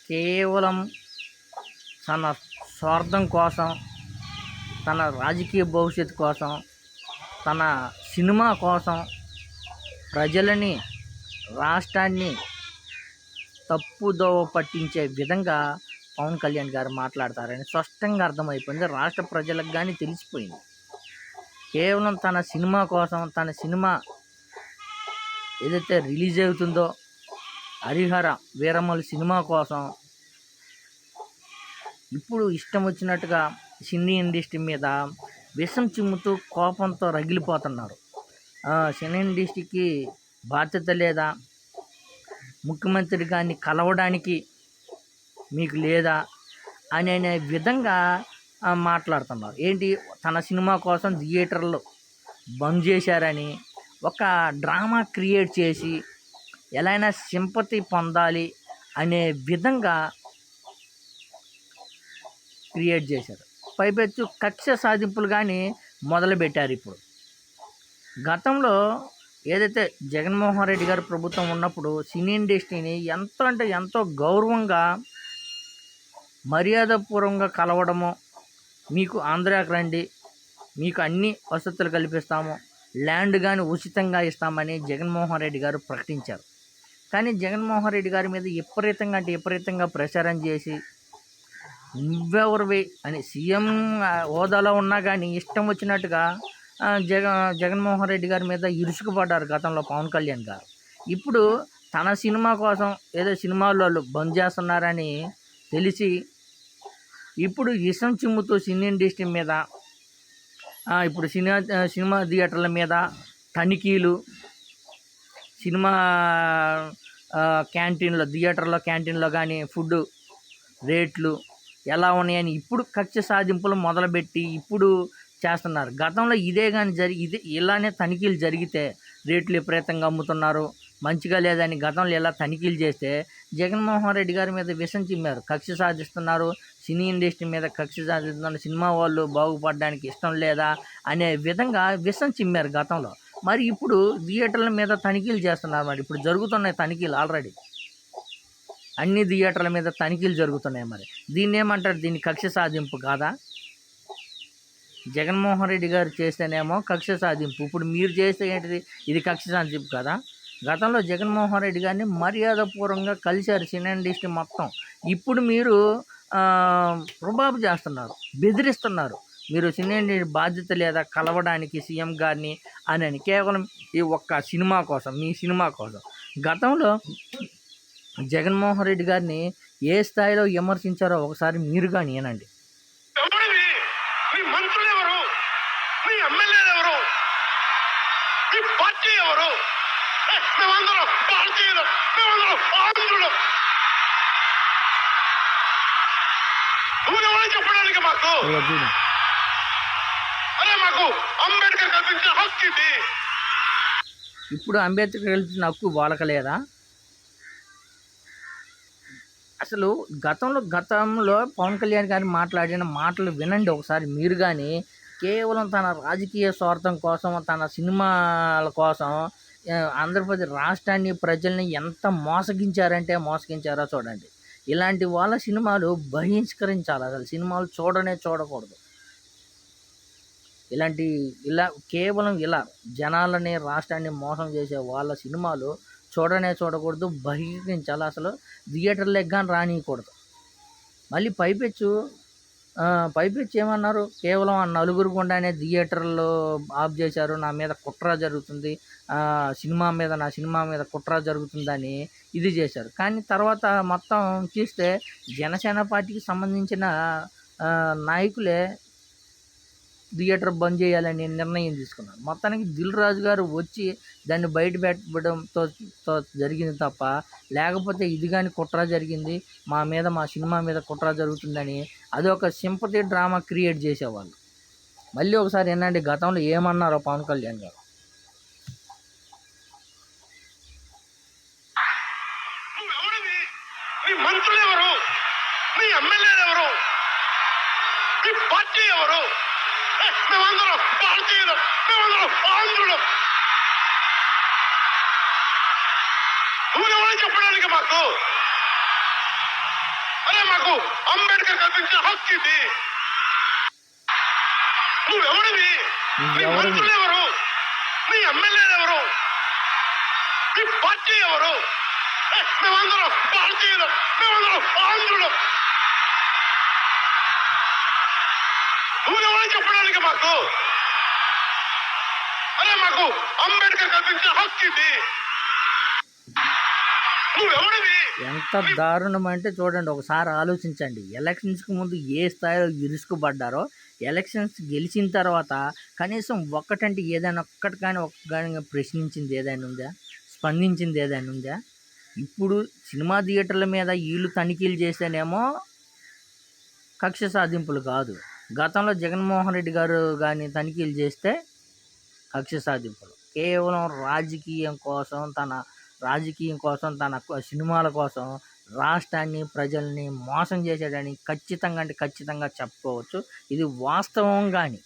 కేవలం తన స్వార్థం కోసం, తన రాజకీయ భవిష్యత్తు కోసం, తన సినిమా కోసం ప్రజలని, రాష్ట్రాన్ని తప్పుదోవ పట్టించే విధంగా పవన్ కళ్యాణ్ గారు మాట్లాడతారని స్పష్టంగా అర్థమైపోయింది. రాష్ట్ర ప్రజలకు కానీ తెలిసిపోయింది. కేవలం తన సినిమా కోసం, తన సినిమా ఏదైతే రిలీజ్ అవుతుందో హరిహర వీరమల్లు సినిమా కోసం ఇప్పుడు ఇష్టం వచ్చినట్టుగా సినీ ఇండస్ట్రీ మీద విషం చిమ్ముతూ కోపంతో రగిలిపోతున్నారు. సినీ ఇండస్ట్రీకి బాధ్యత లేదా, ముఖ్యమంత్రి గారిని కలవడానికి మీకు లేదా అనే విధంగా మాట్లాడుతున్నారు. ఏంటి, తన సినిమా కోసం థియేటర్లు బంద్ చేశారని ఒక డ్రామా క్రియేట్ చేసి ఎలా అయినా సింపతి పొందాలి అనే విధంగా క్రియేట్ చేశారు. పైపెచ్చు కక్ష సాధింపులు కానీ మొదలుపెట్టారు. ఇప్పుడు గతంలో ఏదైతే జగన్మోహన్ రెడ్డి గారు ప్రభుత్వం ఉన్నప్పుడు సినీ ఇండస్ట్రీని ఎంతో అంటే ఎంతో గౌరవంగా, మర్యాదపూర్వకంగా కలవడము, మీకు ఆంధ్రాకి రండి, మీకు అన్ని వసతులు కల్పిస్తాము, ల్యాండ్ కానీ ఉచితంగా ఇస్తామని జగన్మోహన్ రెడ్డి గారు ప్రకటించారు. కానీ జగన్మోహన్ రెడ్డి గారి మీద విపరీతంగా ప్రచారం చేసి నువ్వెవరివి అని సీఎం హోదాలో ఉన్నా కానీ ఇష్టం వచ్చినట్టుగా జగన్మోహన్ రెడ్డి గారి మీద ఇరుసుకుపడ్డారు గతంలో పవన్ కళ్యాణ్ గారు. ఇప్పుడు తన సినిమా కోసం ఏదో సినిమాల్లో వాళ్ళు బంద్ చేస్తున్నారని తెలిసి ఇప్పుడు విషం చిమ్ముతూ సినీ ఇండస్ట్రీ మీద, ఇప్పుడు సినిమా థియేటర్ల మీద తనిఖీలు, సినిమా క్యాంటీన్లో, థియేటర్లో క్యాంటీన్లో కానీ ఫుడ్ రేట్లు ఎలా ఉన్నాయని ఇప్పుడు కక్ష సాధింపులు మొదలుపెట్టి ఇప్పుడు చేస్తున్నారు. గతంలో ఇదే కానీ ఇలానే తనిఖీలు జరిగితే రేట్లు విపరీతంగా అమ్ముతున్నారు, మంచిగా లేదని గతంలో ఇలా తనిఖీలు చేస్తే జగన్మోహన్ రెడ్డి గారి మీద విషం చిమ్మారు. కక్ష సాధిస్తున్నారు, సినీ ఇండస్ట్రీ మీద కక్ష సాధిస్తున్నారు, సినిమా వాళ్ళు బాగుపడడానికి ఇష్టం లేదా అనే విధంగా విషం చిమ్మారు గతంలో. మరి ఇప్పుడు థియేటర్ల మీద తనిఖీలు చేస్తున్నారు. మరి ఇప్పుడు జరుగుతున్నాయి తనిఖీలు, ఆల్రెడీ అన్ని థియేటర్ల మీద తనిఖీలు జరుగుతున్నాయి. మరి దీన్ని ఏమంటారు? దీన్ని కక్ష సాధింపు కాదా? జగన్మోహన్ రెడ్డి గారు చేస్తేనేమో కక్ష సాధింపు, ఇప్పుడు మీరు చేస్తే ఏంటిది? ఇది కక్ష సాధింపు కదా. గతంలో జగన్మోహన్ రెడ్డి గారిని మర్యాదపూర్వకంగా కలిశారు సినీ ఇండస్ట్రీ మొత్తం. ఇప్పుడు మీరు రుబాబు చేస్తున్నారు, బెదిరిస్తున్నారు. మీరు సినీ ఇండస్ట్రీ బాధ్యత లేదా కలవడానికి సీఎం గారిని అని కేవలం ఈ ఒక్క సినిమా కోసం, మీ సినిమా కోసం. గతంలో జగన్మోహన్ రెడ్డి గారిని ఏ స్థాయిలో విమర్శించారో ఒకసారి మీరు కానీ వినండి. చెప్పడానికి మాకు అంబేద్కర్ కల్పించిన హక్కు ఇది. ఇప్పుడు అంబేద్కర్ కల్పించిన హక్కు వాళ్ళక లేదా? అసలు గతంలో పవన్ కళ్యాణ్ గారిని మాట్లాడిన మాటలు వినండి ఒకసారి మీరు కానీ. కేవలం తన రాజకీయ స్వార్థం కోసం, తన సినిమాల కోసం ఆంధ్రప్రదేశ్ రాష్ట్రాన్ని, ప్రజల్ని ఎంత మోసగించారో చూడండి. ఇలాంటి వాళ్ళ సినిమాలు బహిష్కరించాలి. అసలు సినిమాలు చూడకూడదు. ఇలా కేవలం ఇలా జనాలని, రాష్ట్రాన్ని మోసం చేసే వాళ్ళ సినిమాలు చూడకూడదు, బహిష్కరించాలి. అసలు థియేటర్లకు కానీ రానియకూడదు. మళ్ళీ పైపెచ్చు ఏమన్నారు? కేవలం ఆ నలుగురు గుండానే థియేటర్లు ఆఫ్ చేశారు, నా మీద కుట్ర జరుగుతుంది, నా సినిమా మీద కుట్ర జరుగుతుందని ఇది చేశారు. కానీ తర్వాత మొత్తం చూస్తే జనసేన పార్టీకి సంబంధించిన నాయకులే థియేటర్ బంద్ చేయాలని నిర్ణయం తీసుకున్నారు. మొత్తానికి దిల్ రాజు గారు వచ్చి దాన్ని బయట పెట్టడంతో జరిగింది తప్ప, లేకపోతే ఇది కానీ కుట్ర జరిగింది, మా సినిమా మీద కుట్ర జరుగుతుందని అదొక సింపతి డ్రామా క్రియేట్ చేసేవాళ్ళు. మళ్ళీ ఒకసారి ఏంటంటే గతంలో ఏమన్నారో పవన్ కళ్యాణ్ గారు. మంత్రులు ఎవరు, మీ ఎమ్మెల్యేలు ఎవరు, మీ పార్టీ ఎవరు? మేమందరం భారతీయులు, మేమందరం ఆంధ్రులు. నువ్వు నువ్వెవరో చెప్పడానికి మాకు అరే మాకు అంబేద్కర్ కల్పించిన హక్కు ఇది నువ్వెవడివి నీ మంత్రులు ఎవరు నీ ఎమ్మెల్యేలు ఎవరు నీ పార్టీ ఎవరు మేమందరం భారతీయులం మేమందరం ఆంధ్రులం నువ్వెవరో చెప్పడానికి మాకు అరే మాకు అంబేద్కర్ కల్పించిన హక్కు ఇది నువ్వెవడివి ఎంత దారుణం అంటే చూడండి, ఒకసారి ఆలోచించండి. ఎలక్షన్స్కి ముందు ఏ స్థాయిలో ఇరుసుకుపడ్డారో ఎలక్షన్స్ గెలిచిన తర్వాత కనీసం ఒక్కటంటే ఏదైనా ఒక్కటి కానీ ఒక్క ప్రశ్నించింది ఏదైనా ఉందా, స్పందించింది ఏదైనా ఉందా? ఇప్పుడు సినిమా థియేటర్ల మీద వీళ్ళు తనిఖీలు చేస్తేనేమో కక్ష సాధింపులు కాదు, గతంలో జగన్మోహన్ రెడ్డి గారు కానీ తనిఖీలు చేస్తే కక్ష సాధింపులు. కేవలం రాజకీయం కోసం తన సినిమాల కోసం రాష్ట్రాన్ని ప్రజల్ని మోసం చేసేయడానికి ఖచ్చితంగా చెప్పుకోవచ్చు. ఇది వాస్తవం. కానీ